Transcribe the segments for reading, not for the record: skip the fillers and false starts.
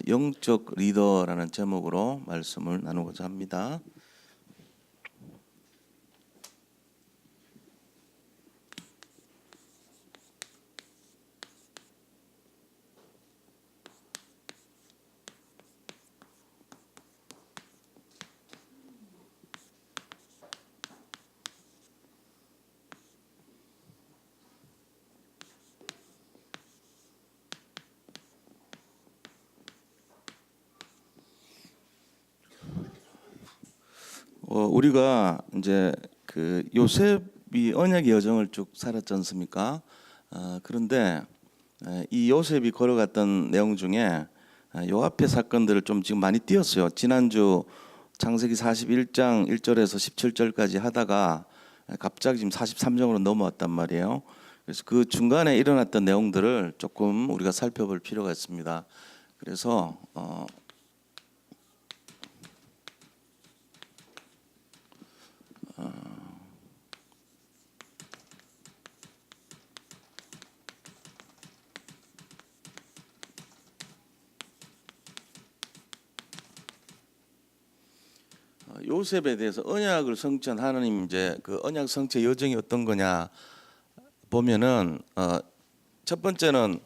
영적 리더라는 제목으로 말씀을 나누고자 합니다. 우리가 이제 그 요셉이 언약의 여정을 쭉 살았지 않습니까? 그런데 이 요셉이 걸어갔던 내용 중에 요 앞에 사건들을 좀 지금 많이 띄었어요. 지난주 창세기 41장 1절에서 17절까지 하다가 갑자기 지금 43장으로 넘어왔단 말이에요. 그래서 그 중간에 일어났던 내용들을 조금 우리가 살펴볼 필요가 있습니다. 그래서 요셉에 대해서 언약을 성취한 하나님 이제 그 언약 성취 여정이 어떤 거냐 보면은 첫 번째는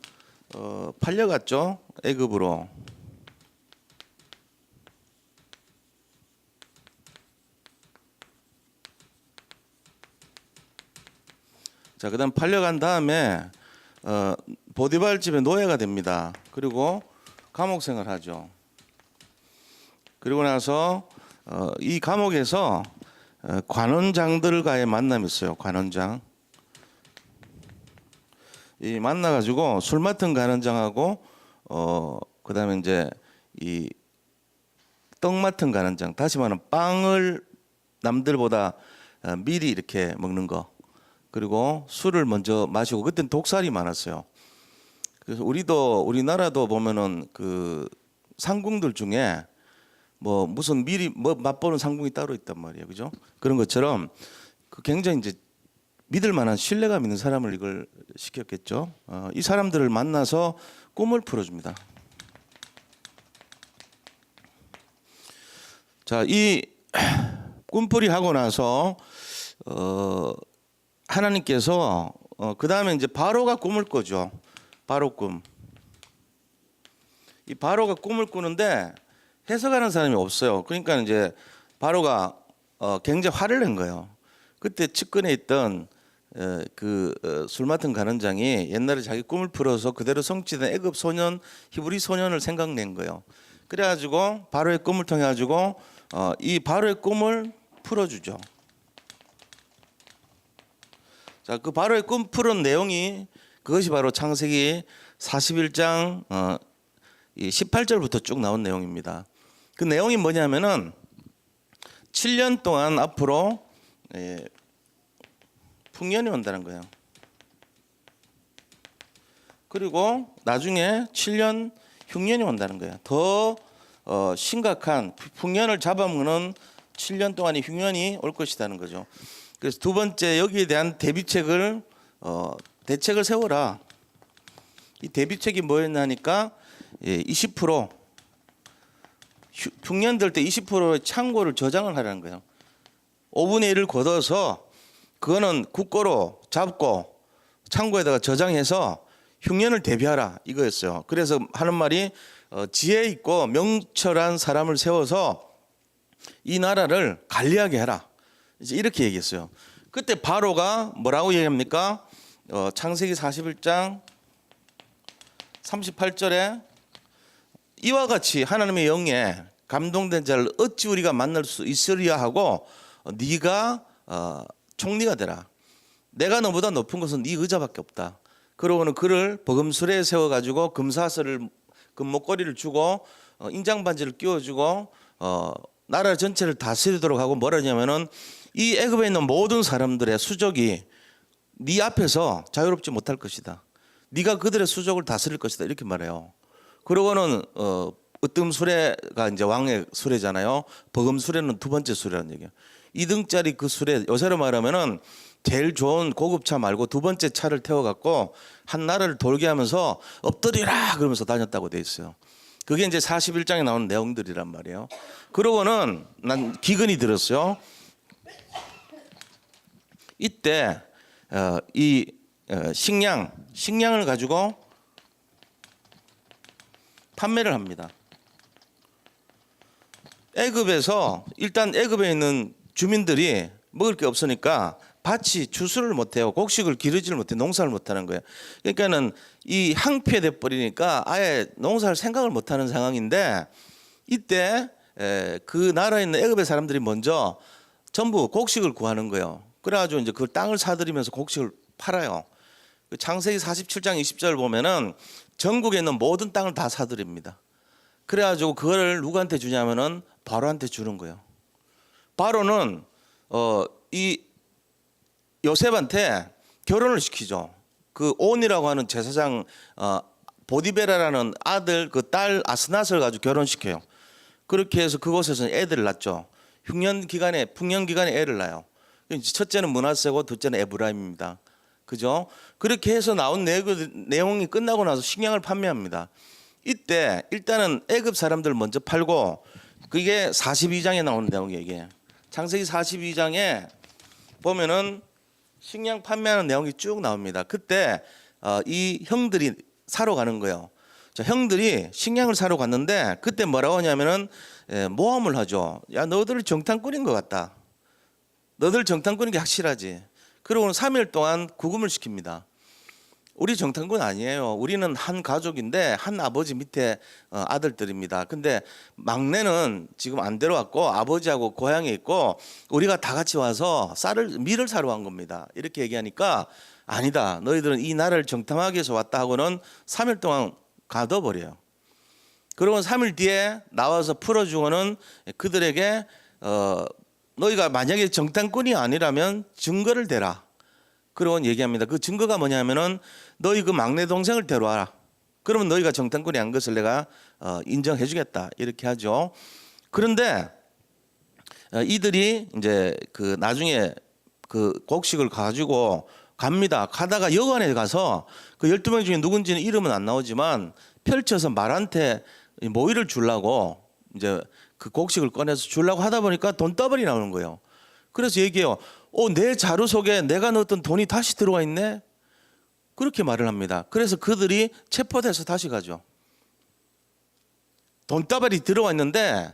팔려갔죠, 애굽으로. 자, 그다음 팔려간 다음에 보디발 집의 노예가 됩니다. 그리고 감옥 생활하죠. 그리고 나서 이 감옥에서 관원장들과의 만남이 있어요. 관원장. 이 만나가지고 술 맡은 관원장하고 그다음에 이제 이 떡 맡은 관원장, 다시 말하면 빵을 남들보다 미리 이렇게 먹는 거, 그리고 술을 먼저 마시고, 그때는 독살이 많았어요. 그래서 우리나라도 보면은 그 상궁들 중에 뭐 무슨 미리 뭐 맛보는 상궁이 따로 있단 말이에요, 그죠? 그런 것처럼 그 굉장히 이제 믿을 만한 신뢰감 있는 사람을 이걸 시켰겠죠. 이 사람들을 만나서 꿈을 풀어줍니다. 자, 이 꿈풀이 하고 나서 하나님께서 그 다음에 이제 바로가 꿈을 꿔죠. 바로 꿈. 이 바로가 꿈을 꾸는데 해석하는 사람이 없어요. 그러니까 이제 바로가 굉장히 화를 낸 거예요. 그때 측근에 있던 술 맡은 관원장이 옛날에 자기 꿈을 풀어서 그대로 성취된 애굽 소년, 히브리 소년을 생각낸 거예요. 그래가지고 바로의 꿈을 통해 가지고 이 바로의 꿈을 풀어주죠. 자, 그 바로의 꿈 푸른 내용이 그것이 바로 창세기 41장 18절부터 쭉 나온 내용입니다. 그 내용이 뭐냐면은 7년 동안 앞으로 풍년이 온다는 거예요. 그리고 나중에 7년 흉년이 온다는 거예요. 더 심각한 풍년을 잡아먹는 7년 동안의 흉년이 올 것이라는 거죠. 그래서 두 번째, 여기에 대한 대비책을 세워라. 이 대비책이 뭐였냐니까 20% 흉년 될 때 20%의 창고를 저장을 하라는 거예요. 5분의 1을 걷어서 그거는 국고로 잡고 창고에다가 저장해서 흉년을 대비하라, 이거였어요. 그래서 하는 말이 지혜 있고 명철한 사람을 세워서 이 나라를 관리하게 해라, 이제 이렇게 얘기했어요. 그때 바로가 뭐라고 얘기합니까? 창세기 41장 38절에 이와 같이 하나님의 영에 감동된 자를 어찌 우리가 만날 수 있으리야 하고 네가 총리가 되라. 내가 너보다 높은 것은 네 의자밖에 없다. 그러고는 그를 버금술에 세워가지고 금사슬을 금목걸이를 주고 인장 반지를 끼워주고 나라 전체를 다스리도록 하고, 뭐라 하냐면은 이 애굽에 있는 모든 사람들의 수족이 네 앞에서 자유롭지 못할 것이다. 네가 그들의 수족을 다스릴 것이다, 이렇게 말해요. 그러고는 으뜸 수레가 이제 왕의 수레잖아요. 버금 수레는 두 번째 수레라는 얘기예요. 2등짜리 그 수레, 요새로 말하면은 제일 좋은 고급차 말고 두 번째 차를 태워갖고 한 나라를 돌게 하면서 엎드리라 그러면서 다녔다고 돼 있어요. 그게 이제 41장에 나오는 내용들이란 말이에요. 그러고는 난 기근이 들었어요. 이때 이 식량을 가지고 판매를 합니다. 애굽에서 일단 애굽에 있는 주민들이 먹을 게 없으니까 밭이 추수를 못해요. 곡식을 기르지를 못해 농사를 못하는 거예요. 그러니까는 이 항폐돼 버리니까 아예 농사를 생각을 못하는 상황인데 이때 그 나라에 있는 애굽의 사람들이 먼저 전부 곡식을 구하는 거예요. 그래가지고 이제 그 땅을 사들이면서 곡식을 팔아요. 창세기 47장 20절 보면은 전국에 있는 모든 땅을 다 사들입니다. 그래가지고 그거를 누구한테 주냐면은 바로한테 주는 거예요. 바로는 이 요셉한테 결혼을 시키죠. 그 온이라고 하는 제사장 보디베라라는 아들 그 딸 아스낫을 가지고 결혼시켜요. 그렇게 해서 그곳에서는 애들을 낳죠. 풍년 기간에 애를 낳아요. 첫째는 므낫세고 둘째는 에브라임입니다. 그죠? 그렇게 해서 나온 내용이 끝나고 나서 식량을 판매합니다. 이때 일단은 애굽 사람들 먼저 팔고 그게 42장에 나오는 내용이에요. 이게 창세기 42장에 보면은 식량 판매하는 내용이 쭉 나옵니다. 그때 이 형들이 사러 가는 거예요. 자, 형들이 식량을 사러 갔는데 그때 뭐라고 하냐면은 모함을 하죠. 야, 너들 정탐꾼인 것 같다. 너들 정탐꾼인 게 확실하지. 그러고는 3일 동안 구금을 시킵니다. 우리 정탐꾼 아니에요. 우리는 한 가족인데 한 아버지 밑에 아들들입니다. 근데 막내는 지금 안 데려왔고 아버지하고 고향에 있고 우리가 다 같이 와서 밀을 사러 간 겁니다. 이렇게 얘기하니까 아니다. 너희들은 이 나라를 정탐하기 위해서 왔다 하고는 3일 동안 가둬버려요. 그러고 3일 뒤에 나와서 풀어주고는 그들에게 너희가 만약에 정탐꾼이 아니라면 증거를 대라. 그러고 얘기합니다. 그 증거가 뭐냐면은 너희 그 막내 동생을 데려와라. 그러면 너희가 정탐꾼이 한 것을 내가 인정해주겠다. 이렇게 하죠. 그런데 이들이 이제 그 나중에 그 곡식을 가지고 갑니다. 가다가 여관에 가서 그 12명 중에 누군지는 이름은 안 나오지만 펼쳐서 말한테 모이를 주려고 이제 그 곡식을 꺼내서 주려고 하다 보니까 돈더블이 나오는 거예요. 그래서 얘기해요. 내 자루 속에 내가 넣었던 돈이 다시 들어와 있네. 그렇게 말을 합니다. 그래서 그들이 체포돼서 다시 가죠. 돈다발이 들어와 있는데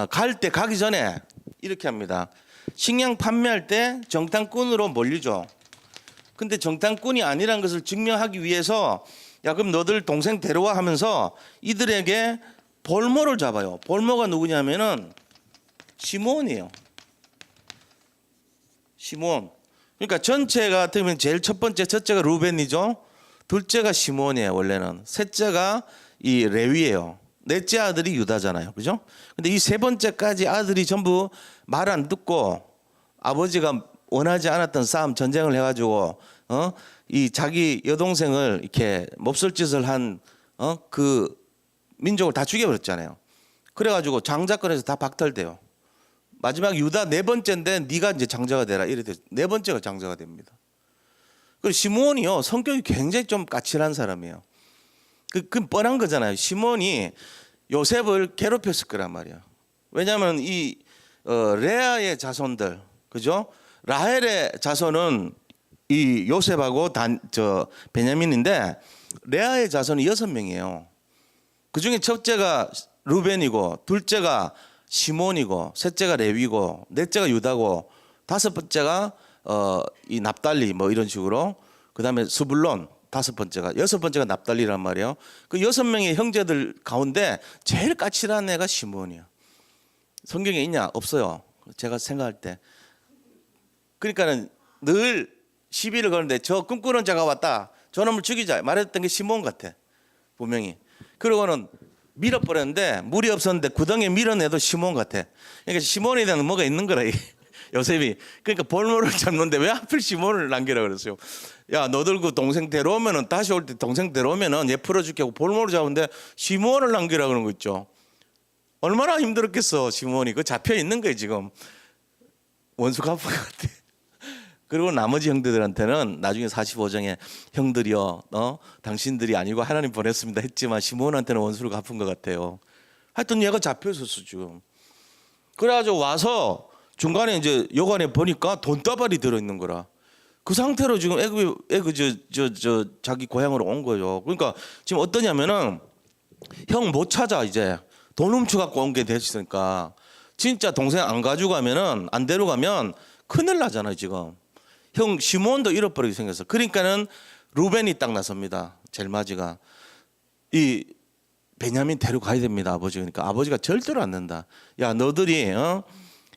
가기 전에 이렇게 합니다. 식량 판매할 때 정탐꾼으로 몰리죠. 근데 정탐꾼이 아니란 것을 증명하기 위해서 야 그럼 너들 동생 데려와 하면서 이들에게 볼모를 잡아요. 볼모가 누구냐면은 시몬이에요. 시몬. 그러니까 전체가 어떻게 제일 첫 번째 첫째가 루벤이죠. 둘째가 시몬이에요. 원래는 셋째가 이 레위예요. 넷째 아들이 유다잖아요. 그죠? 근데 이 세 번째까지 아들이 전부 말 안 듣고 아버지가 원하지 않았던 싸움 전쟁을 해가지고 이 자기 여동생을 이렇게 몹쓸짓을 한 그 민족을 다 죽여버렸잖아요. 그래가지고 장자권에서 다 박탈돼요. 마지막 유다 네 번째인데 네가 이제 장자가 되라 이래 돼. 네 번째가 장자가 됩니다. 그리고 시몬이요 성격이 굉장히 좀 까칠한 사람이에요. 그 뻔한 거잖아요. 시몬이 요셉을 괴롭혔을 거란 말이야. 왜냐하면 이 레아의 자손들, 그죠? 라헬의 자손은 이 요셉하고 베냐민인데 레아의 자손이 6명이에요. 그 중에 첫째가 루벤이고, 둘째가 시몬이고, 셋째가 레위고, 넷째가 유다고, 다섯 번째가 이 납달리 뭐 이런 식으로, 그 다음에 스불론. 다섯 번째가, 여섯 번째가 납달리란 말이에요. 그 6명의 형제들 가운데 제일 까칠한 애가 시몬이야. 성경에 있냐? 없어요. 제가 생각할 때. 그러니까는 늘 시비를 거는데 저 꿈꾸는 자가 왔다. 저놈을 죽이자. 말했던 게 시몬 같아. 분명히. 그러고는 밀어버렸는데 물이 없었는데 구덩이에 밀어내도 시몬 같아. 그러니까 시몬에 대한 뭐가 있는 거라. 요셉이. 그러니까 볼모를 잡는데 왜 하필 시몬을 남기라 그랬어요. 야, 너들 그 동생 데려오면은 다시 올 때 동생 데려오면은 얘 풀어줄게 하고 볼모를 잡는데 시몬을 남기라 그러는 거 있죠. 얼마나 힘들었겠어, 시몬이. 그 잡혀 있는 거예요, 지금. 원수 갚은 것 같아. 그리고 나머지 형들한테는 나중에 45장에 형들이여 당신들이 아니고 하나님 보냈습니다 했지만 시몬한테는 원수를 갚은 것 같아요. 하여튼 얘가 잡혀 있었어 지금. 그래가지고 와서 중간에 이제 여관에 보니까 돈다발이 들어있는 거라. 그 상태로 지금 자기 고향으로 온 거예요. 그러니까 지금 어떠냐면은 형 못 찾아 이제 돈 훔쳐갖고 온 게 됐으니까 진짜 동생 안 가져가면은 안 데려가면 큰일 나잖아요 지금. 형 시몬도 잃어버리게 생겼어. 그러니까는 루벤이 딱 나섭니다. 젤마지가 이 베냐민 데려가야 됩니다 아버지. 그러니까 아버지가 절대로 안 된다. 야 너들이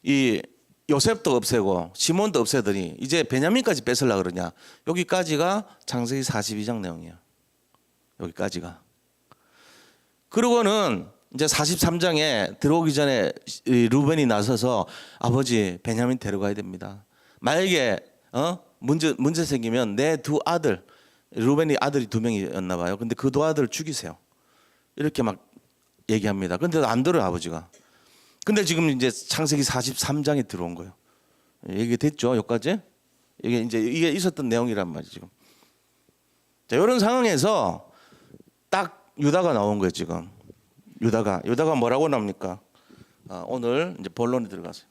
이 요셉도 없애고 시몬도 없애더니 이제 베냐민까지 뺏으려 그러냐. 여기까지가 창세기 42장 내용이야. 여기까지가. 그러고는 이제 43장에 들어오기 전에 루벤이 나서서 아버지 베냐민 데려가야 됩니다. 만약에 문제 생기면 내 두 아들, 루벤이 아들이 2명이었나 봐요. 근데 그 두 아들 죽이세요. 이렇게 막 얘기합니다. 근데 안 들어요 아버지가. 근데 지금 이제 창세기 43장에 들어온 거예요. 얘기 됐죠 여기까지? 이게 있었던 내용이란 말이죠 지금. 자, 이런 상황에서 딱 유다가 나온 거예요 지금. 유다가 뭐라고 나옵니까? 오늘 이제 본론에 들어가세요.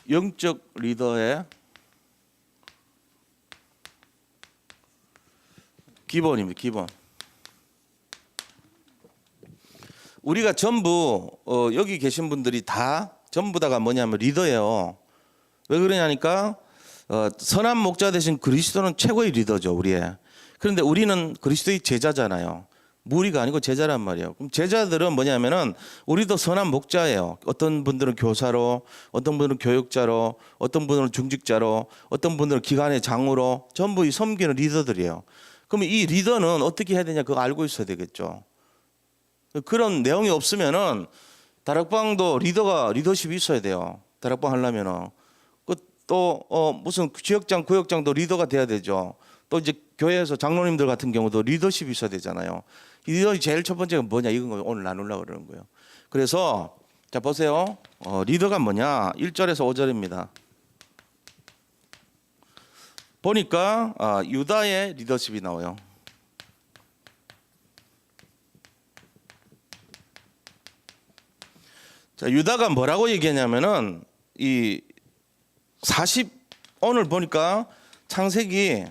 영적 리더의 기본입니다. 기본. 우리가 전부 여기 계신 분들이 다 전부 다가 뭐냐면 리더예요. 왜 그러냐니까 선한 목자 대신 그리스도는 최고의 리더죠 우리의. 그런데 우리는 그리스도의 제자잖아요. 무리가 아니고 제자란 말이에요. 그럼 제자들은 뭐냐면은 우리도 선한 목자예요. 어떤 분들은 교사로, 어떤 분들은 교육자로, 어떤 분들은 중직자로, 어떤 분들은 기관의 장으로 전부 이 섬기는 리더들이에요. 그럼 이 리더는 어떻게 해야 되냐 그거 알고 있어야 되겠죠. 그런 내용이 없으면은 다락방도 리더십이 있어야 돼요. 다락방 하려면은 또 무슨 지역장, 구역장도 리더가 돼야 되죠. 또 이제 교회에서 장로님들 같은 경우도 리더십이 있어야 되잖아요. 리더의 제일 첫 번째가 뭐냐 이건 오늘 나누려고 그러는 거예요. 그래서 자 보세요. 리더가 뭐냐 1절에서 5절입니다. 보니까 유다의 리더십이 나와요. 자, 유다가 뭐라고 얘기하냐면은 오늘 보니까 창세기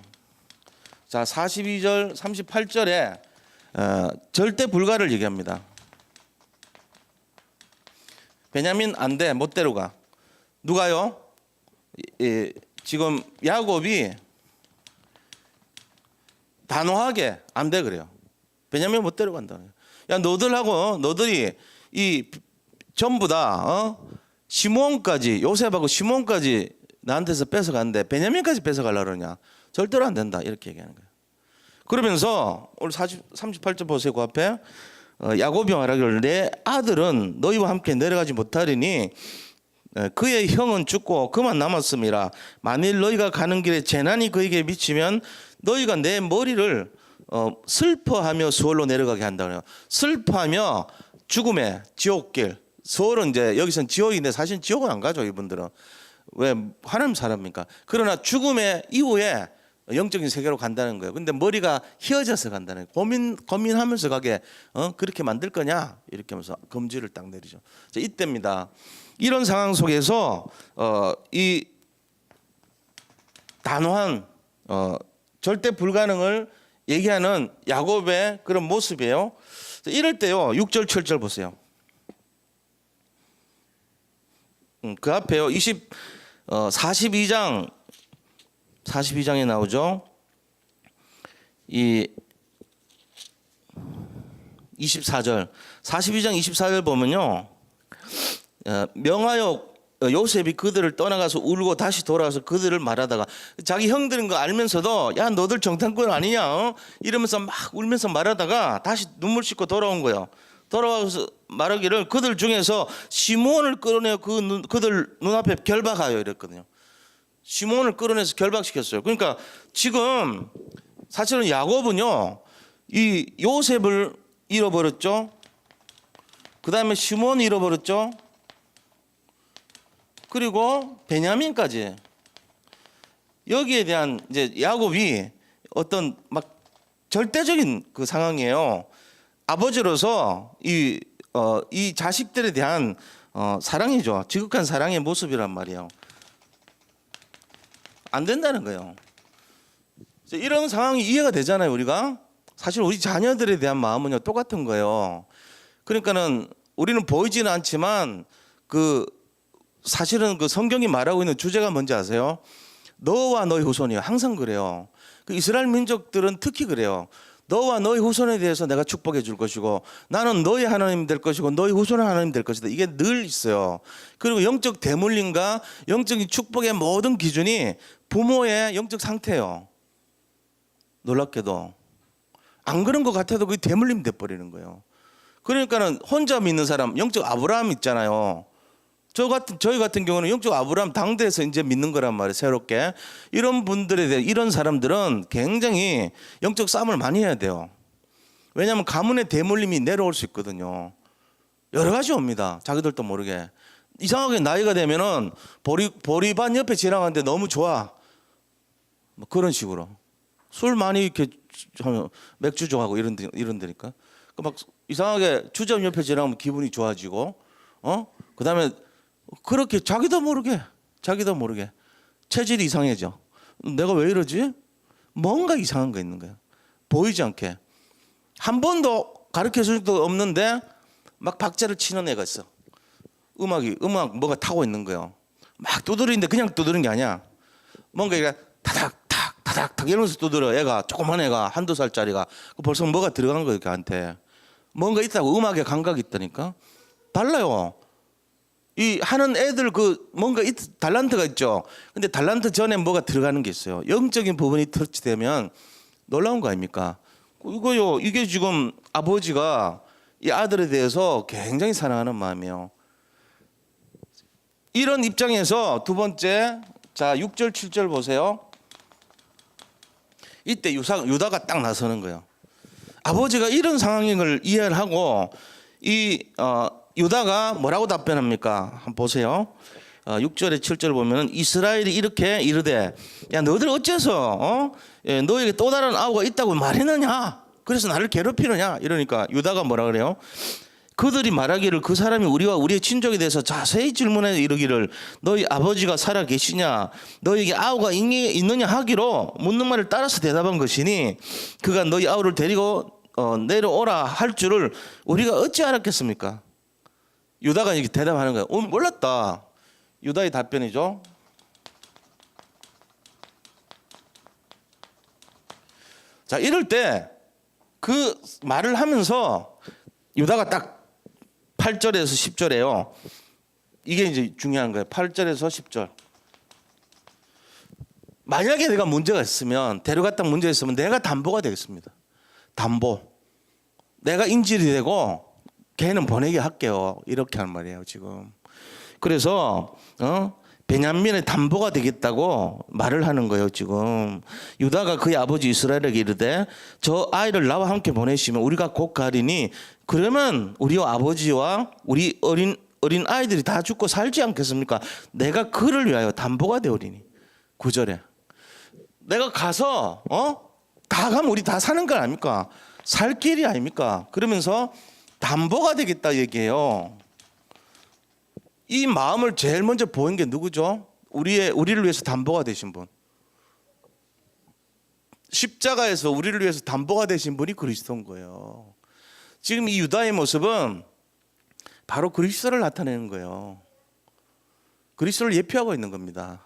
42절 38절에 절대 불가를 얘기합니다. 베냐민 안 돼, 못 데려가. 누가요? 지금 야곱이 단호하게 안 돼 그래요. 베냐민 못 데려간다. 야 너들이 이 전부 다 시몬까지 요셉하고 시몬까지 나한테서 뺏어갔는데 베냐민까지 뺏어가려고 그러냐. 절대로 안 된다 이렇게 얘기하는 거예요. 그러면서 오늘 38절 보세요. 그 앞에 야곱이 말하기를 내 아들은 너희와 함께 내려가지 못하리니 그의 형은 죽고 그만 남았음이라. 만일 너희가 가는 길에 재난이 그에게 미치면 너희가 내 머리를 슬퍼하며 수월로 내려가게 한다 그래요. 슬퍼하며 죽음의 지옥길. 수월은 이제 여기서는 지옥인데 사실 지옥은 안 가죠 이분들은. 왜 하나님 사람입니까? 그러나 죽음의 이후에 영적인 세계로 간다는 거예요. 근데 머리가 휘어져서 간다는 거예요. 고민하면서 가게 그렇게 만들 거냐 이렇게 하면서 검지를 딱 내리죠. 자, 이때입니다. 이런 상황 속에서 이 단호한 절대 불가능을 얘기하는 야곱의 그런 모습이에요. 자, 이럴 때요 6절 7절 보세요. 그 앞에요 42장에 나오죠. 이 24절 42장 24절 보면요 명하여 요셉이 그들을 떠나가서 울고 다시 돌아와서 그들을 말하다가 자기 형들인 거 알면서도 야 너들 정탐꾼 아니냐 이러면서 막 울면서 말하다가 다시 눈물 씻고 돌아온 거예요. 돌아와서 말하기를 그들 중에서 시몬을 끌어내어 그들 눈앞에 결박하여 이랬거든요. 시몬을 끌어내서 결박시켰어요. 그러니까 지금 사실은 야곱은요 이 요셉을 잃어버렸죠. 그 다음에 시몬을 잃어버렸죠. 그리고 베냐민까지. 여기에 대한 이제 야곱이 어떤 막 절대적인 그 상황이에요. 아버지로서 이 자식들에 대한 사랑이죠. 지극한 사랑의 모습이란 말이에요. 안 된다는 거예요. 이런 상황이 이해가 되잖아요. 우리가 사실 우리 자녀들에 대한 마음은요 똑같은 거예요. 그러니까는 우리는 보이지는 않지만 그 사실은 그 성경이 말하고 있는 주제가 뭔지 아세요? 너와 너의 후손이요. 항상 그래요. 그 이스라엘 민족들은 특히 그래요. 너와 너의 후손에 대해서 내가 축복해 줄 것이고 나는 너의 하나님 될 것이고 너의 후손의 하나님 될 것이다. 이게 늘 있어요. 그리고 영적 대물림과 영적인 축복의 모든 기준이 부모의 영적 상태예요. 놀랍게도 안 그런 것 같아도 그게 대물림 돼 버리는 거예요. 그러니까는 혼자 믿는 사람, 영적 아브라함 있잖아요. 저희 같은 경우는 영적 아브라함 당대에서 이제 믿는 거란 말이에요. 새롭게. 이런 분들에 대해 이런 사람들은 굉장히 영적 싸움을 많이 해야 돼요. 왜냐하면 가문의 대물림이 내려올 수 있거든요. 여러 가지 옵니다. 자기들도 모르게. 이상하게 나이가 되면은 보리밭 옆에 지나가는데 너무 좋아. 뭐 그런 식으로. 술 많이 이렇게 맥주 좋아하고 이런다니까. 막 이상하게 주점 옆에 지나가면 기분이 좋아지고, 그다음에 그렇게 자기도 모르게 체질이 이상해져. 내가 왜 이러지? 뭔가 이상한 거 있는 거야. 보이지 않게. 한 번도 가르쳐 줄 적도 없는데 막 박자를 치는 애가 있어. 음악 뭐가 타고 있는 거예요. 막 두드리는데 그냥 두드리는 게 아니야. 뭔가 이게 타닥탁 이러면서 두드려. 애가 조그만 애가 한두 살짜리가 벌써 뭐가 들어간 거예요. 걔한테. 뭔가 있다고. 음악에 감각이 있다니까. 달라요. 이 하는 애들 그 뭔가 달란트가 있죠. 근데 달란트 전에 뭐가 들어가는 게 있어요. 영적인 부분이 터치되면 놀라운 거 아닙니까? 이거요. 이게 지금 아버지가 이 아들에 대해서 굉장히 사랑하는 마음이에요. 이런 입장에서 두 번째, 자 6절 7절 보세요. 이때 유다가 딱 나서는 거예요. 아버지가 이런 상황을 이해를 하고 유다가 뭐라고 답변합니까? 한번 보세요. 6절에 7절 보면은 이스라엘이 이렇게 이르되 야 너희들 어째서 너에게 또 다른 아우가 있다고 말했느냐? 그래서 나를 괴롭히느냐? 이러니까 유다가 뭐라 그래요? 그들이 말하기를 그 사람이 우리와 우리의 친족에 대해서 자세히 질문해 이르기를 너희 아버지가 살아 계시냐 너에게 아우가 있느냐 하기로 묻는 말을 따라서 대답한 것이니 그가 너희 아우를 데리고 내려오라 할 줄을 우리가 어찌 알았겠습니까? 유다가 이렇게 대답하는 거예요. 몰랐다. 유다의 답변이죠. 자, 이럴 때 그 말을 하면서 유다가 딱 8절에서 10절에요. 이게 이제 중요한 거예요. 8절에서 10절. 만약에 내가 문제가 있으면 데려갔다 문제가 있으면 내가 담보가 되겠습니다. 담보. 내가 인질이 되고 걔는 보내게 할게요. 이렇게 한 말이에요, 지금. 그래서 베냐민의 담보가 되겠다고 말을 하는 거예요, 지금. 유다가 그의 아버지 이스라엘에게 이르되 저 아이를 나와 함께 보내시면 우리가 곧 가리니 그러면 우리와 아버지와 우리 어린 아이들이 다 죽고 살지 않겠습니까? 내가 그를 위하여 담보가 되오리니. 9절에 내가 가서 다 가면 우리 다 사는 거 아닙니까? 살 길이 아닙니까? 그러면서 담보가 되겠다 얘기해요. 이 마음을 제일 먼저 보인 게 누구죠? 우리를 위해서 담보가 되신 분. 십자가에서 우리를 위해서 담보가 되신 분이 그리스도인 거예요. 지금 이 유다의 모습은 바로 그리스도를 나타내는 거예요. 그리스도를 예표하고 있는 겁니다.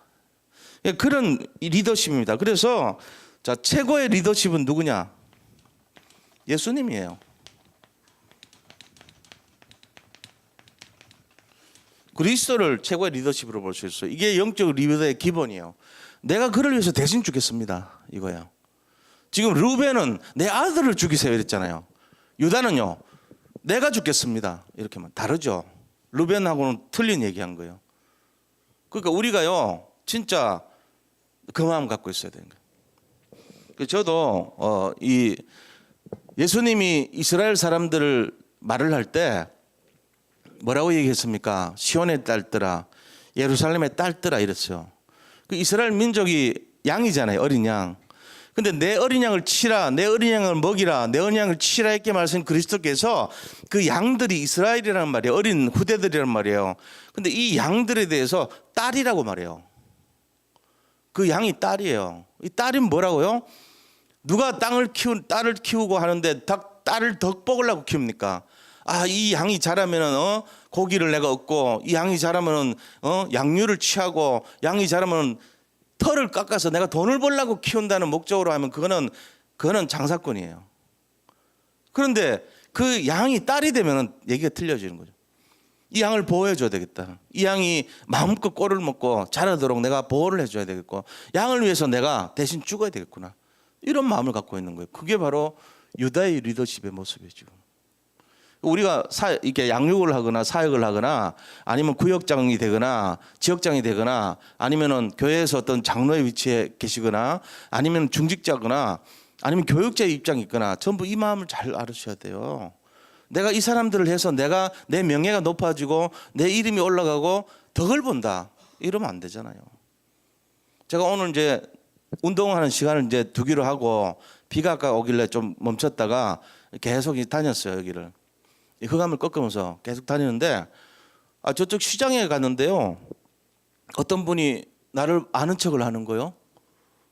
그런 리더십입니다. 그래서 자, 최고의 리더십은 누구냐? 예수님이에요. 그리스도를 최고의 리더십으로 볼 수 있어요. 이게 영적 리더의 기본이에요. 내가 그를 위해서 대신 죽겠습니다. 이거예요. 지금 루벤은 내 아들을 죽이세요 이랬잖아요. 유다는요. 내가 죽겠습니다. 이렇게만 다르죠. 루벤하고는 틀린 얘기한 거예요. 그러니까 우리가요. 진짜 그 마음 갖고 있어야 되는 거예요. 저도 이 예수님이 이스라엘 사람들을 말을 할 때 뭐라고 얘기했습니까? 시온의 딸들아 예루살렘의 딸들아 이랬어요. 그 이스라엘 민족이 양이잖아요. 어린 양. 근데 내 어린 양을 치라, 내 어린 양을 먹이라, 내 어린 양을 치라 이렇게 말씀 그리스도께서 그 양들이 이스라엘이라는 말이에요. 어린 후대들이란 말이에요. 근데 이 양들에 대해서 딸이라고 말해요. 그 양이 딸이에요. 이 딸이 뭐라고요? 누가 딸을 키우고 하는데 딸을 덕복을 하고 키웁니까? 아, 이 양이 자라면은 고기를 내가 얻고, 이 양이 자라면은 양류를 취하고, 양이 자라면은 털을 깎아서 내가 돈을 벌려고 키운다는 목적으로 하면 그거는 장사꾼이에요. 그런데 그 양이 딸이 되면은 얘기가 틀려지는 거죠. 이 양을 보호해 줘야 되겠다. 이 양이 마음껏 꼴을 먹고 자라도록 내가 보호를 해줘야 되겠고, 양을 위해서 내가 대신 죽어야 되겠구나. 이런 마음을 갖고 있는 거예요. 그게 바로 유다의 리더십의 모습이죠. 우리가 이렇게 양육을 하거나 사역을 하거나 아니면 구역장이 되거나 지역장이 되거나 아니면은 교회에서 어떤 장로의 위치에 계시거나 아니면 중직자거나 아니면 교육자의 입장이 있거나 전부 이 마음을 잘 알으셔야 돼요. 내가 이 사람들을 해서 내 명예가 높아지고 내 이름이 올라가고 덕을 본다. 이러면 안 되잖아요. 제가 오늘 이제 운동하는 시간을 이제 두기로 하고 비가 아까 오길래 좀 멈췄다가 계속 다녔어요. 여기를. 흑암을 꺾으면서 계속 다니는데 저쪽 시장에 갔는데요. 어떤 분이 나를 아는 척을 하는 거예요.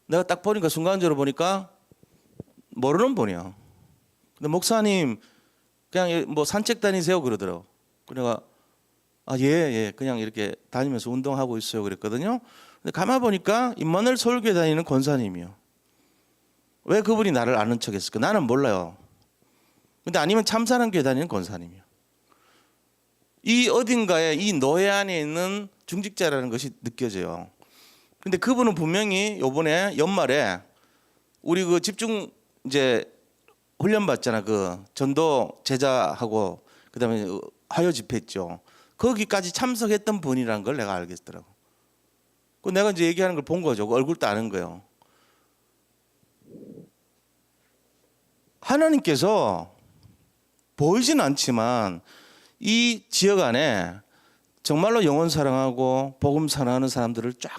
내가 딱 보니까 순간적으로 보니까 모르는 분이야. 근데 목사님 그냥 뭐 산책 다니세요 그러더라고. 그래가 예, 그냥 이렇게 다니면서 운동하고 있어요 그랬거든요. 근데 가만 보니까 임마누엘 서울교회 다니는 권사님이요. 왜 그분이 나를 아는 척했을까? 나는 몰라요. 근데 아니면 참사랑교회 다니는 권사님이요. 이 어딘가에 이 노예 안에 있는 중직자라는 것이 느껴져요. 근데 그분은 분명히 요번에 연말에 우리 그 집중 이제 훈련 받잖아. 그 전도 제자하고 그다음에 화요 집회 있죠. 거기까지 참석했던 분이라는 걸 내가 알겠더라고. 그 내가 이제 얘기하는 걸 본 거죠. 얼굴도 아는 거예요. 하나님께서 보이지는 않지만 이 지역 안에 정말로 영혼 사랑하고 복음 사랑하는 사람들을 쫙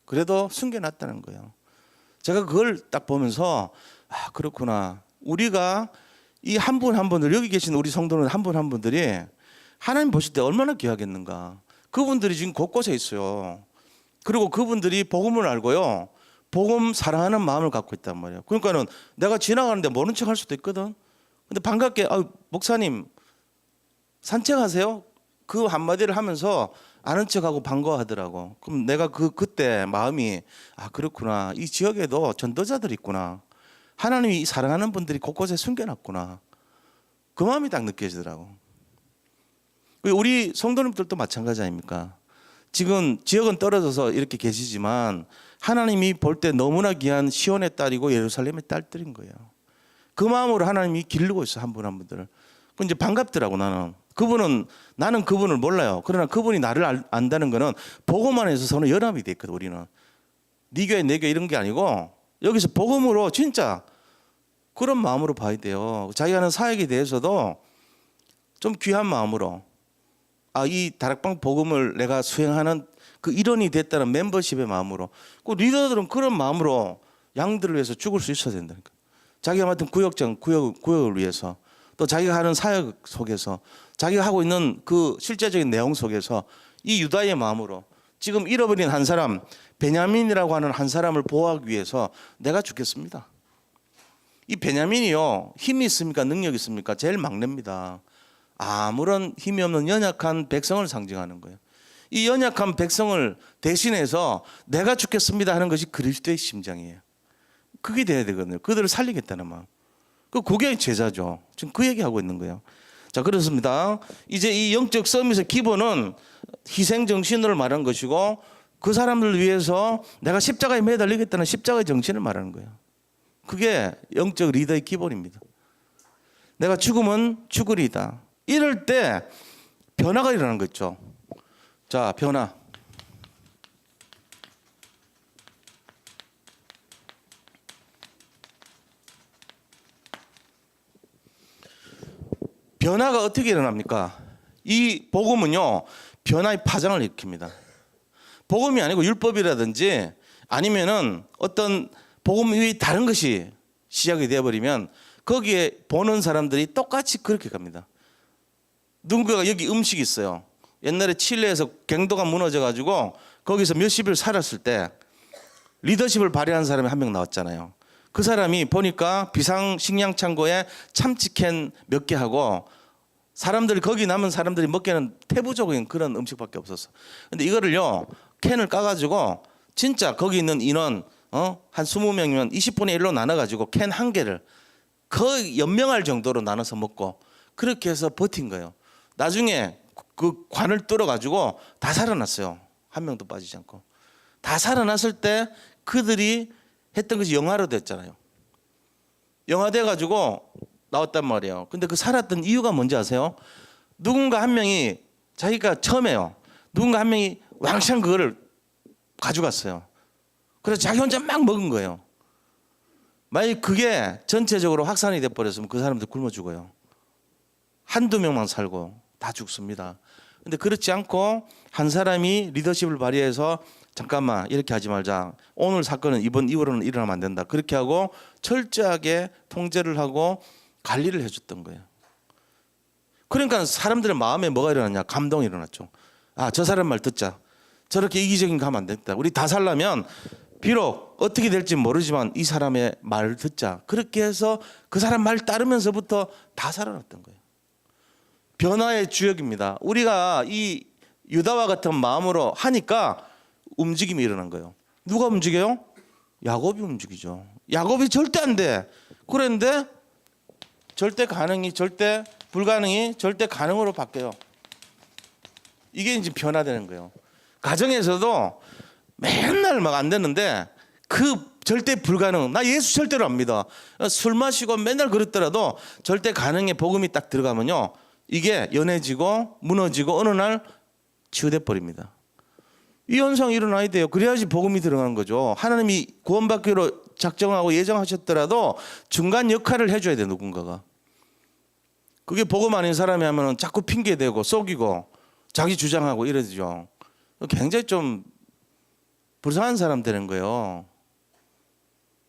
그래도 숨겨놨다는 거예요. 제가 그걸 딱 보면서 그렇구나. 우리가 이 한 분 한 분들 여기 계신 우리 성도는 한 분 한 분들이 하나님 보실 때 얼마나 귀하겠는가. 그분들이 지금 곳곳에 있어요. 그리고 그분들이 복음을 알고요. 복음 사랑하는 마음을 갖고 있단 말이에요. 그러니까는 내가 지나가는데 모른 척 할 수도 있거든. 근데 반갑게 목사님 산책하세요? 그 한마디를 하면서 아는 척하고 반가워하더라고. 그럼 내가 그때 마음이 그렇구나. 이 지역에도 전도자들이 있구나. 하나님이 사랑하는 분들이 곳곳에 숨겨놨구나. 그 마음이 딱 느껴지더라고. 우리 성도님들도 마찬가지 아닙니까? 지금 지역은 떨어져서 이렇게 계시지만 하나님이 볼 때 너무나 귀한 시온의 딸이고 예루살렘의 딸들인 거예요. 그 마음으로 하나님이 기르고 있어 한 분 한 분들을. 그 이제 반갑더라고 나는. 나는 그분을 몰라요. 그러나 그분이 나를 안다는 거는 복음만 해서는 연합이 돼 있거든 우리는. 네 교회 내 교회 이런 게 아니고 여기서 복음으로 진짜 그런 마음으로 봐야 돼요. 자기가 하는 사역에 대해서도 좀 귀한 마음으로 이 다락방 복음을 내가 수행하는 그 일원이 됐다는 멤버십의 마음으로 그 리더들은 그런 마음으로 양들을 위해서 죽을 수 있어야 된다니까. 자기가 맡은 구역을 위해서 또 자기가 하는 사역 속에서 자기가 하고 있는 그 실제적인 내용 속에서 이 유다의 마음으로 지금 잃어버린 한 사람 베냐민이라고 하는 한 사람을 보호하기 위해서 내가 죽겠습니다. 이 베냐민이요 힘이 있습니까? 능력이 있습니까? 제일 막내입니다. 아무런 힘이 없는 연약한 백성을 상징하는 거예요. 이 연약한 백성을 대신해서 내가 죽겠습니다 하는 것이 그리스도의 심장이에요. 그게 돼야 되거든요. 그들을 살리겠다는 마음. 그게 제자죠. 지금 그 얘기하고 있는 거예요. 자, 그렇습니다. 이제 이 영적 서밋의 기본은 희생 정신을 말하는 것이고 그 사람들을 위해서 내가 십자가에 매달리겠다는 십자가의 정신을 말하는 거예요. 그게 영적 리더의 기본입니다. 내가 죽으면 죽으리다. 이럴 때 변화가 일어나는 거 있죠. 자, 변화. 변화가 어떻게 일어납니까? 이 복음은요 변화의 파장을 일으킵니다. 복음이 아니고 율법이라든지 아니면은 어떤 복음 외에 다른 것이 시작이 되어버리면 거기에 보는 사람들이 똑같이 그렇게 갑니다. 누군가가 여기 음식이 있어요. 옛날에 칠레에서 갱도가 무너져가지고 거기서 몇십일 살았을 때 리더십을 발휘한 사람이 한 명 나왔잖아요. 그 사람이 보니까 비상식량창고에 참치캔 몇 개 하고 사람들이 거기 남은 사람들이 먹기에는 태부적인 그런 음식밖에 없었어. 근데 이거를요 캔을 까가지고 진짜 거기 있는 인원 한 20명이면 20분의 1로 나눠가지고 캔 한 개를 거의 연명할 정도로 나눠서 먹고 그렇게 해서 버틴 거예요. 나중에 그 관을 뚫어가지고 다 살아났어요. 한 명도 빠지지 않고. 다 살아났을 때 그들이 했던 것이 영화로 됐잖아요. 영화 돼가지고 나왔단 말이에요. 근데 그 살았던 이유가 뭔지 아세요? 누군가 한 명이 자기가 처음에요. 누군가 한 명이 왕창 그거를 가져갔어요. 그래서 자기 혼자 막 먹은 거예요. 만약 그게 전체적으로 확산이 돼버렸으면 그 사람들 굶어 죽어요. 한두 명만 살고 다 죽습니다. 근데 그렇지 않고 한 사람이 리더십을 발휘해서 잠깐만 이렇게 하지 말자. 오늘 사건은 이번 이후로는 일어나면 안 된다. 그렇게 하고 철저하게 통제를 하고 관리를 해줬던 거예요. 그러니까 사람들의 마음에 뭐가 일어났냐? 감동이 일어났죠. 아, 저 사람 말 듣자. 저렇게 이기적인 거 하면 안 된다. 우리 다 살려면 비록 어떻게 될지 모르지만 이 사람의 말을 듣자. 그렇게 해서 그 사람 말 따르면서부터 다 살아났던 거예요. 변화의 주역입니다. 우리가 이 유다와 같은 마음으로 하니까 움직임이 일어난 거예요. 누가 움직여요? 야곱이 움직이죠. 야곱이 절대 안 돼. 그런데 절대 가능이 절대 불가능이 절대 가능으로 바뀌어요. 이게 이제 변화되는 거예요. 가정에서도 맨날 막 안 되는데 그 절대 불가능. 나 예수 절대로 안 믿어. 술 마시고 맨날 그랬더라도 절대 가능에 복음이 딱 들어가면요. 이게 연해지고 무너지고 어느 날 치유돼 버립니다. 이 현상이 일어나야 돼요. 그래야지 복음이 들어가는 거죠. 하나님이 구원받기로 작정하고 예정하셨더라도 중간 역할을 해줘야 돼요. 누군가가. 그게 복음 아닌 사람이 하면 자꾸 핑계대고 속이고 자기 주장하고 이러죠. 굉장히 좀 불쌍한 사람 되는 거예요.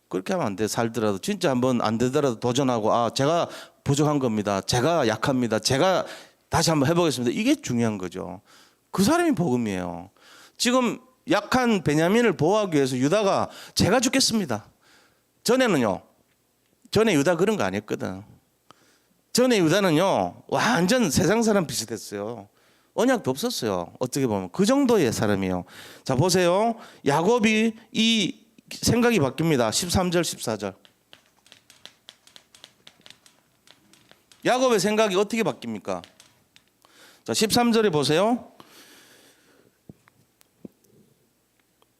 그렇게 하면 안 돼. 살더라도 진짜 한번 안 되더라도 도전하고 아 제가 부족한 겁니다. 제가 약합니다. 제가 다시 한번 해보겠습니다. 이게 중요한 거죠. 그 사람이 복음이에요. 지금 약한 베냐민을 보호하기 위해서 유다가 제가 죽겠습니다. 전에는요. 전에 유다 그런 거 아니었거든. 전에 유다는요. 완전 세상 사람 비슷했어요. 언약도 없었어요. 어떻게 보면 그 정도의 사람이에요. 자 보세요. 야곱이 이 생각이 바뀝니다. 13절 14절. 야곱의 생각이 어떻게 바뀝니까? 자 13절에 보세요.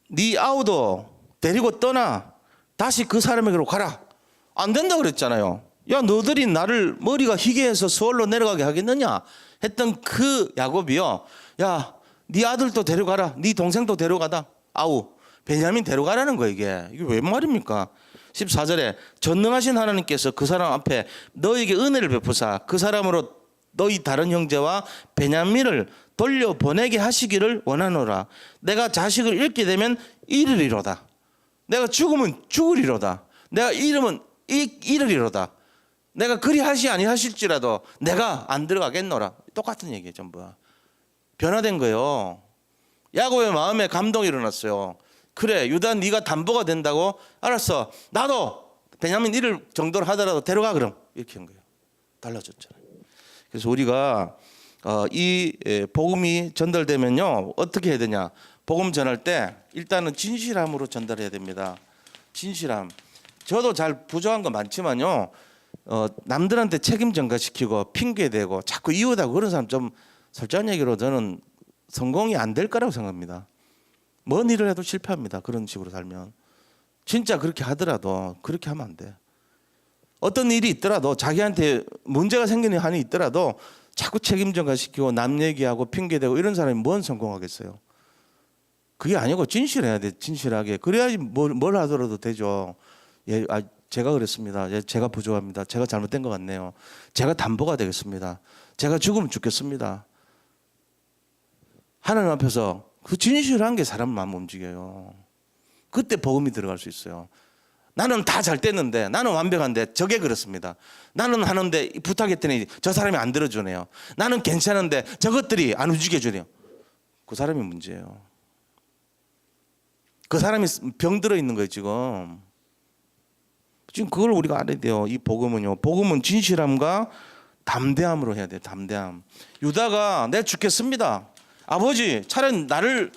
네 아우도 데리고 떠나 다시 그 사람에게로 가라. 안 된다 그랬잖아요. 야 너들이 나를 머리가 희게 해서 서울로 내려가게 하겠느냐 했던 그 야곱이요. 야 네 아들도 데려가라. 네 동생도 데려가다. 아우 베냐민 데려가라는 거예요. 이게 왜 말입니까? 14절에 전능하신 하나님께서 그 사람 앞에 너에게 은혜를 베푸사 그 사람으로 너희 다른 형제와 베냐민을 돌려보내게 하시기를 원하노라. 내가 자식을 잃게 되면 잃으리로다. 내가 죽으면 죽으리로다. 내가 잃으면 잃으리로다. 내가 그리 하시 아니하실지라도 내가 안 들어가겠노라. 똑같은 얘기예요. 전부가 변화된 거예요. 야곱의 마음에 감동이 일어났어요. 그래 유다 네가 담보가 된다고? 알았어. 나도 베냐민 잃을 정도로 하더라도 데려가 그럼. 이렇게 한 거예요. 달라졌잖아요. 그래서 우리가 이 복음이 전달되면요 어떻게 해야 되냐? 복음 전할 때 일단은 진실함으로 전달해야 됩니다. 진실함. 저도 잘 부족한 거 많지만요 남들한테 책임 전가시키고 핑계대고 자꾸 이유다고 그런 사람 좀 솔직한 얘기로 저는 성공이 안 될 거라고 생각합니다. 뭔 일을 해도 실패합니다. 그런 식으로 살면. 진짜 그렇게 하더라도 그렇게 하면 안 돼. 어떤 일이 있더라도 자기한테 문제가 생기는 한이 있더라도 자꾸 책임 전가시키고 남 얘기하고 핑계대고 이런 사람이 뭔 성공하겠어요. 그게 아니고 진실해야 돼. 진실하게. 그래야지 뭘 하더라도 되죠. 예, 제가 그랬습니다. 예, 제가 부족합니다. 제가 잘못된 것 같네요. 제가 담보가 되겠습니다. 제가 죽으면 죽겠습니다. 하나님 앞에서 그 진실한 게 사람 마음 움직여요. 그때 복음이 들어갈 수 있어요. 나는 다 잘 됐는데, 나는 완벽한데 저게 그렇습니다. 나는 하는데 부탁했더니 저 사람이 안 들어주네요. 나는 괜찮은데 저것들이 안 움직여주네요. 그 사람이 문제예요. 그 사람이 병 들어 있는 거예요 지금. 지금 그걸 우리가 알아야 돼요. 이 복음은요. 복음은 진실함과 담대함으로 해야 돼요. 담대함. 유다가 내가 죽겠습니다. 아버지 차라리 나를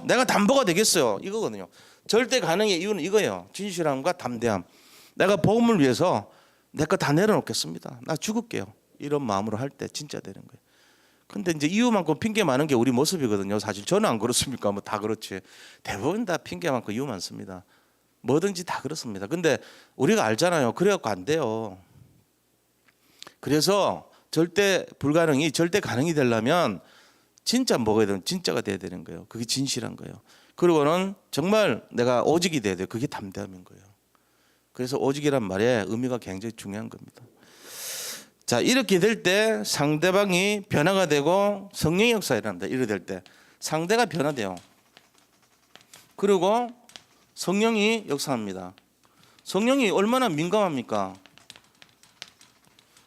내가 담보가 되겠어요. 이거거든요. 절대 가능의 이유는 이거예요. 진실함과 담대함. 내가 복음을 위해서 내 거 다 내려놓겠습니다. 나 죽을게요. 이런 마음으로 할 때 진짜 되는 거예요. 근데 이제 이유 많고 핑계 많은 게 우리 모습이거든요. 사실 저는 안 그렇습니까? 뭐 다 그렇지. 대부분 다 핑계 많고 이유 많습니다. 뭐든지 다 그렇습니다. 근데 우리가 알잖아요. 그래갖고 안 돼요. 그래서 절대 불가능이 절대 가능이 되려면 진짜 먹어야 되는 진짜가 돼야 되는 거예요. 그게 진실한 거예요. 그리고는 정말 내가 오직이 돼야 돼요. 그게 담대함인 거예요. 그래서 오직이란 말에 의미가 굉장히 중요한 겁니다. 자, 이렇게 될 때 상대방이 변화가 되고 성령의 역사가 일어납니다. 이렇게 될 때 상대가 변화돼요. 그리고 성령이 역사합니다. 성령이 얼마나 민감합니까?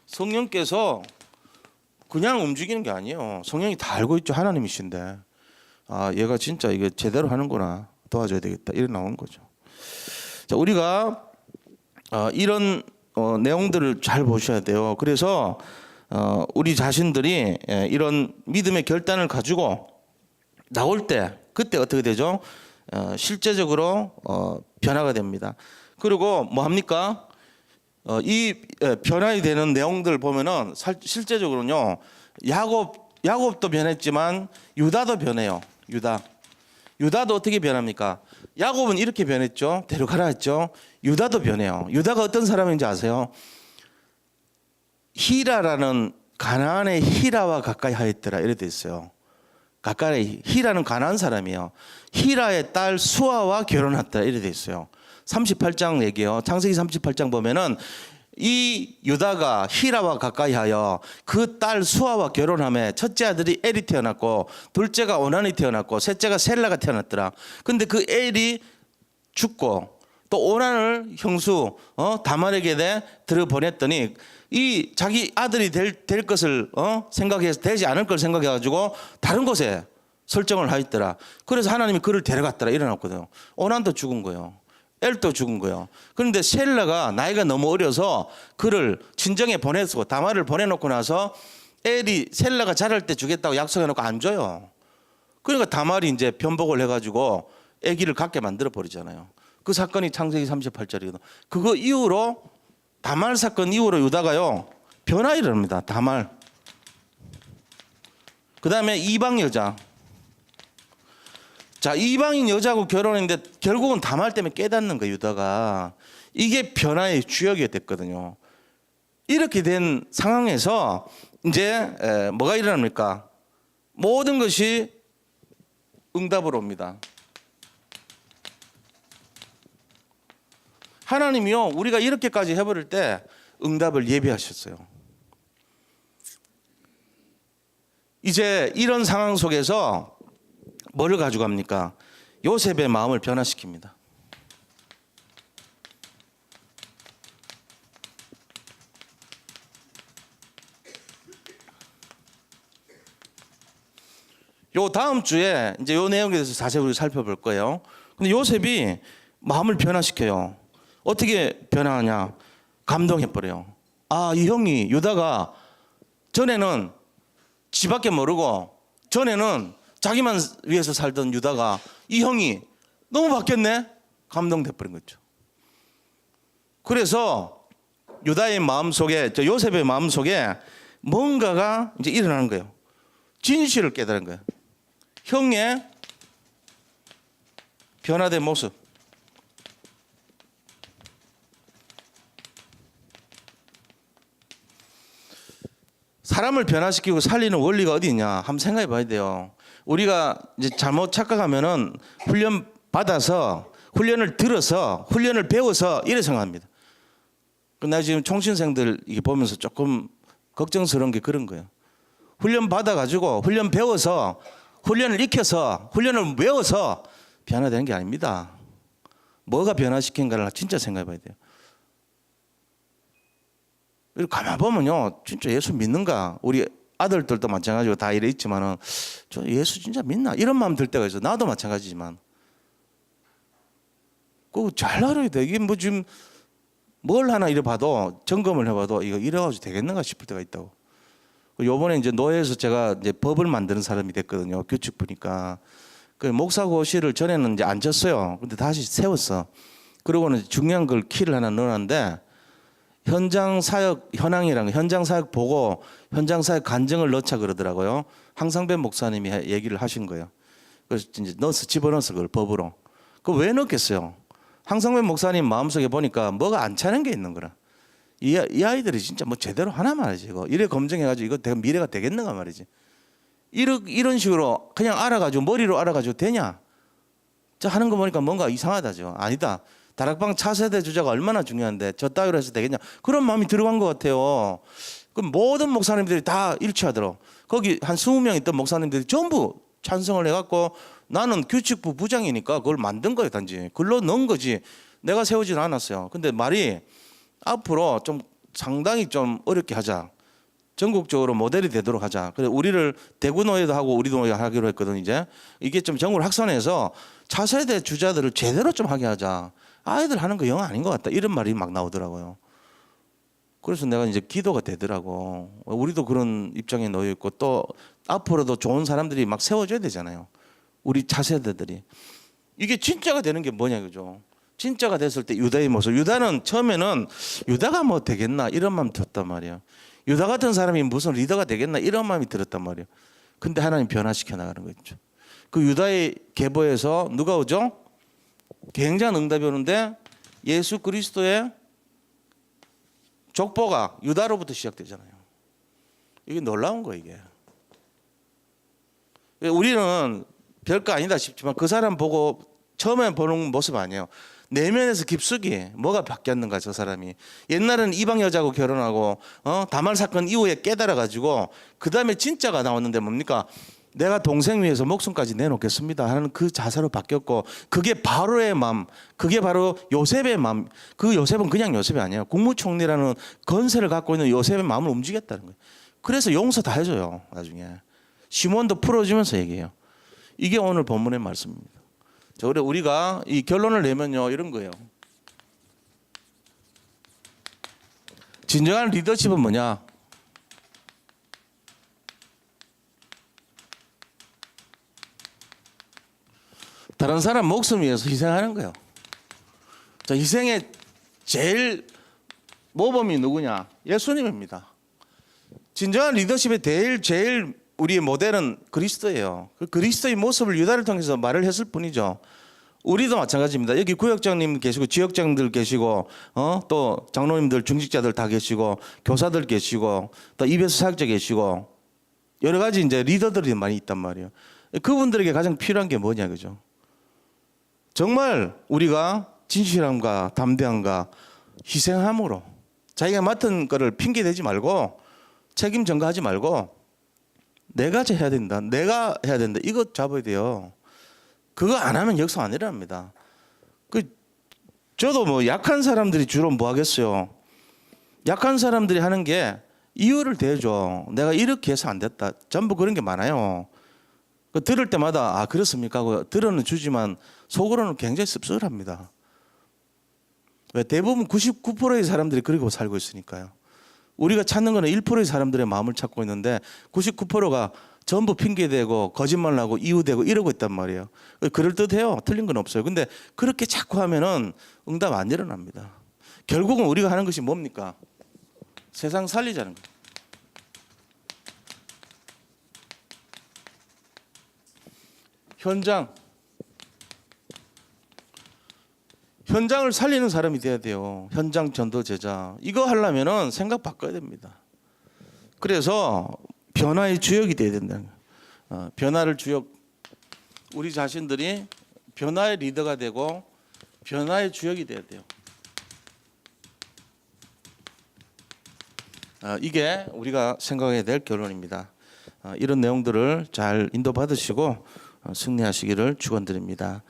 성령께서 그냥 움직이는 게 아니에요. 성령이 다 알고 있죠. 하나님이신데. 아, 얘가 진짜 이게 제대로 하는구나. 도와줘야 되겠다. 이래 나오는 거죠. 자, 우리가 이런 내용들을 잘 보셔야 돼요. 그래서 우리 자신들이 이런 믿음의 결단을 가지고 나올 때 그때 어떻게 되죠? 실제적으로 변화가 됩니다. 그리고 뭐 합니까? 이 변화이 되는 내용들 보면은 실제적으로는요. 야곱도 변했지만 유다도 변해요. 유다도 어떻게 변합니까? 야곱은 이렇게 변했죠. 데려가라 했죠. 유다도 변해요. 유다가 어떤 사람인지 아세요? 히라라는 가나안의 히라와 가까이 하였더라 이래 돼 있어요. 가까이 히라는 가나안 사람이에요. 히라의 딸 수아와 결혼했더라 이래 돼 있어요. 38장 얘기요. 창세기 38장 보면은 이 유다가 히라와 가까이하여 그 딸 수아와 결혼하며 첫째 아들이 엘이 태어났고 둘째가 오난이 태어났고 셋째가 셀라가 태어났더라. 근데 그 엘이 죽고 또 오난을 형수 다말에게 들어보냈더니 이 자기 아들이 될 것을 생각해서 되지 않을 걸 생각해 가지고 다른 곳에 설정을 하였더라. 그래서 하나님이 그를 데려갔더라 일어났거든요. 오난도 죽은 거예요. 엘도 죽은 거예요. 그런데 셀라가 나이가 너무 어려서 그를 친정에 보내서 다말을 보내놓고 나서 엘이 셀라가 자랄 때 주겠다고 약속해놓고 안 줘요. 그러니까 다말이 이제 변복을 해가지고 아기를 갖게 만들어 버리잖아요. 그 사건이 창세기 38절이거든. 그거 이후로 다말 사건 이후로 유다가요 변화 일어납니다. 다말. 그 다음에 이방 여자. 자, 이방인 여자하고 결혼했는데 결국은 다말 때문에 깨닫는 거예요. 유다가. 이게 변화의 주역이 됐거든요. 이렇게 된 상황에서 이제 뭐가 일어납니까? 모든 것이 응답으로 옵니다. 하나님이요 우리가 이렇게까지 해버릴 때 응답을 예비하셨어요. 이제 이런 상황 속에서 뭐를 가져갑니까? 요셉의 마음을 변화시킵니다. 요 다음 주에 이제 요 내용에 대해서 자세히 우리 살펴볼 거예요. 근데 요셉이 마음을 변화시켜요. 어떻게 변화하냐? 감동해버려요. 아, 이 형이 유다가 전에는 지밖에 모르고 전에는 자기만 위해서 살던 유다가 이 형이 너무 바뀌었네? 감동돼버린 거죠. 그래서 유다의 마음속에 요셉의 마음속에 뭔가가 이제 일어나는 거예요. 진실을 깨달은 거예요. 형의 변화된 모습. 사람을 변화시키고 살리는 원리가 어디 있냐? 한번 생각해 봐야 돼요. 우리가 이제 잘못 착각하면은 훈련 받아서 훈련을 들어서 훈련을 배워서 이래 생각합니다. 나 지금 총신생들 이게 보면서 조금 걱정스러운 게 그런 거예요. 훈련 받아가지고 훈련 배워서 훈련을 익혀서 훈련을 외워서 변화되는 게 아닙니다. 뭐가 변화시킨가를 진짜 생각해 봐야 돼요. 가만 보면요, 진짜 예수 믿는가? 우리 아들들도 마찬가지고 다 이래 있지만은 저 예수 진짜 믿나? 이런 마음 들 때가 있어. 나도 마찬가지지만. 그거 잘 알아야 돼. 이게 뭐 지금 뭘 하나 이래 봐도 점검을 해봐도 이거 이래가지고 되겠는가 싶을 때가 있다고. 요번에 이제 노예에서 제가 이제 법을 만드는 사람이 됐거든요. 규칙 보니까. 그 목사고시를 전에는 이제 안 쳤어요. 근데 다시 세웠어. 그러고는 중요한 걸 키를 하나 넣었는데 현장 사역 현황이랑 현장 사역 보고 현장 사역 간증을 넣자 그러더라고요. 항상배 목사님이 얘기를 하신 거예요. 그래서 이제 넣어서 집어넣어서 그걸 법으로. 그거 왜 넣겠어요? 항상배 목사님 마음속에 보니까 뭐가 안 차는 게 있는 거라. 이 아이들이 진짜 뭐 제대로 하나 말이지 이거. 이래 검증해가지고 이거 미래가 되겠는가 말이지. 이런 식으로 그냥 알아가지고 머리로 알아가지고 되냐? 자 하는 거 보니까 뭔가 이상하다죠. 아니다. 다락방 차세대 주자가 얼마나 중요한데 저 따위로 해서 되겠냐? 그런 마음이 들어간 것 같아요. 그 모든 목사님들이 다 일치하더라고. 거기 한 20명 있던 목사님들이 전부 찬성을 해갖고 나는 규칙부 부장이니까 그걸 만든 거예요. 단지 글로 넣은 거지. 내가 세우지는 않았어요. 근데 말이 앞으로 좀 상당히 좀 어렵게 하자. 전국적으로 모델이 되도록 하자. 그래 우리를 대구 노예도 하고 우리 노예 하기로 했거든. 이제 이게 좀 전국을 확산해서 차세대 주자들을 제대로 좀 하게 하자. 아이들 하는 거 영 아닌 것 같다. 이런 말이 막 나오더라고요. 그래서 내가 이제 기도가 되더라고. 우리도 그런 입장에 놓여 있고 또 앞으로도 좋은 사람들이 막 세워줘야 되잖아요. 우리 차세대들이. 이게 진짜가 되는 게 뭐냐 그죠? 진짜가 됐을 때 유다의 모습. 유다는 처음에는 유다가 뭐 되겠나 이런 마음 들었단 말이에요. 유다 같은 사람이 무슨 리더가 되겠나 이런 마음이 들었단 말이에요. 근데 하나님 변화시켜 나가는 거죠. 그 유다의 계보에서 누가 오죠? 굉장한 응답이 오는데 예수 그리스도의 족보가 유다로부터 시작되잖아요. 이게 놀라운 거예요. 이게. 우리는 별거 아니다 싶지만 그 사람 보고 처음에 보는 모습 아니에요. 내면에서 깊숙이 뭐가 바뀌었는가 저 사람이. 옛날에는 이방 여자하고 결혼하고 다말 사건 이후에 깨달아가지고 그 다음에 진짜가 나왔는데 뭡니까? 내가 동생 위해서 목숨까지 내놓겠습니다 하는 그 자세로 바뀌었고 그게 바로의 마음, 그게 바로 요셉의 마음. 그 요셉은 그냥 요셉이 아니에요. 국무총리라는 건세를 갖고 있는 요셉의 마음을 움직였다는 거예요. 그래서 용서 다 해줘요 나중에. 시몬도 풀어주면서 얘기해요. 이게 오늘 본문의 말씀입니다. 자, 그래 우리가 이 결론을 내면요 이런 거예요. 진정한 리더십은 뭐냐? 다른 사람 목숨 위해서 희생하는 거예요. 자, 희생의 제일 모범이 누구냐? 예수님입니다. 진정한 리더십의 제일 우리의 모델은 그리스도예요. 그 그리스도의 모습을 유다를 통해서 말을 했을 뿐이죠. 우리도 마찬가지입니다. 여기 구역장님 계시고 지역장들 계시고 또 장로님들 중직자들 다 계시고 교사들 계시고 또 입에서 사역자 계시고 여러 가지 이제 리더들이 많이 있단 말이에요. 그분들에게 가장 필요한 게 뭐냐 그죠? 정말 우리가 진실함과 담대함과 희생함으로 자기가 맡은 거를 핑계 대지 말고 책임 전가하지 말고 내가 해야 된다. 내가 해야 된다. 이거 잡아야 돼요. 그거 안 하면 역사 안 일어납니다. 저도 뭐 약한 사람들이 주로 뭐 하겠어요. 약한 사람들이 하는 게 이유를 대줘. 내가 이렇게 해서 안 됐다. 전부 그런 게 많아요. 들을 때마다 아 그렇습니까 하고 들어는 주지만 속으로는 굉장히 씁쓸합니다. 왜? 대부분 99%의 사람들이 그러고 살고 있으니까요. 우리가 찾는 거는 1%의 사람들의 마음을 찾고 있는데 99%가 전부 핑계대고 거짓말하고 이유대고 이러고 있단 말이에요. 그럴듯해요. 틀린 건 없어요. 근데 그렇게 자꾸 하면은 응답 안 일어납니다. 결국은 우리가 하는 것이 뭡니까? 세상 살리자는 거예요. 현장을 살리는 사람이 돼야 돼요. 현장 전도 제자. 이거 하려면은 생각 바꿔야 됩니다. 그래서 변화의 주역이 돼야 된다는 거예요. 변화를 주역. 우리 자신들이 변화의 리더가 되고 변화의 주역이 돼야 돼요. 이게 우리가 생각해야 될 결론입니다. 이런 내용들을 잘 인도받으시고 승리하시기를 축원드립니다.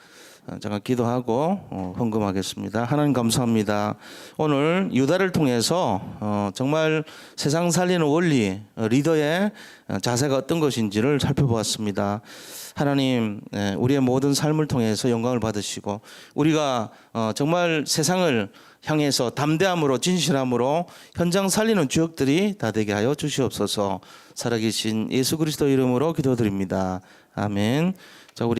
잠깐 기도하고 헌금하겠습니다. 하나님 감사합니다. 오늘 유다를 통해서 정말 세상 살리는 원리, 리더의 자세가 어떤 것인지를 살펴보았습니다. 하나님, 우리의 모든 삶을 통해서 영광을 받으시고 우리가 정말 세상을 향해서 담대함으로 진실함으로 현장 살리는 주역들이 다 되게 하여 주시옵소서. 살아계신 예수 그리스도 이름으로 기도드립니다. 아멘. 자, 우리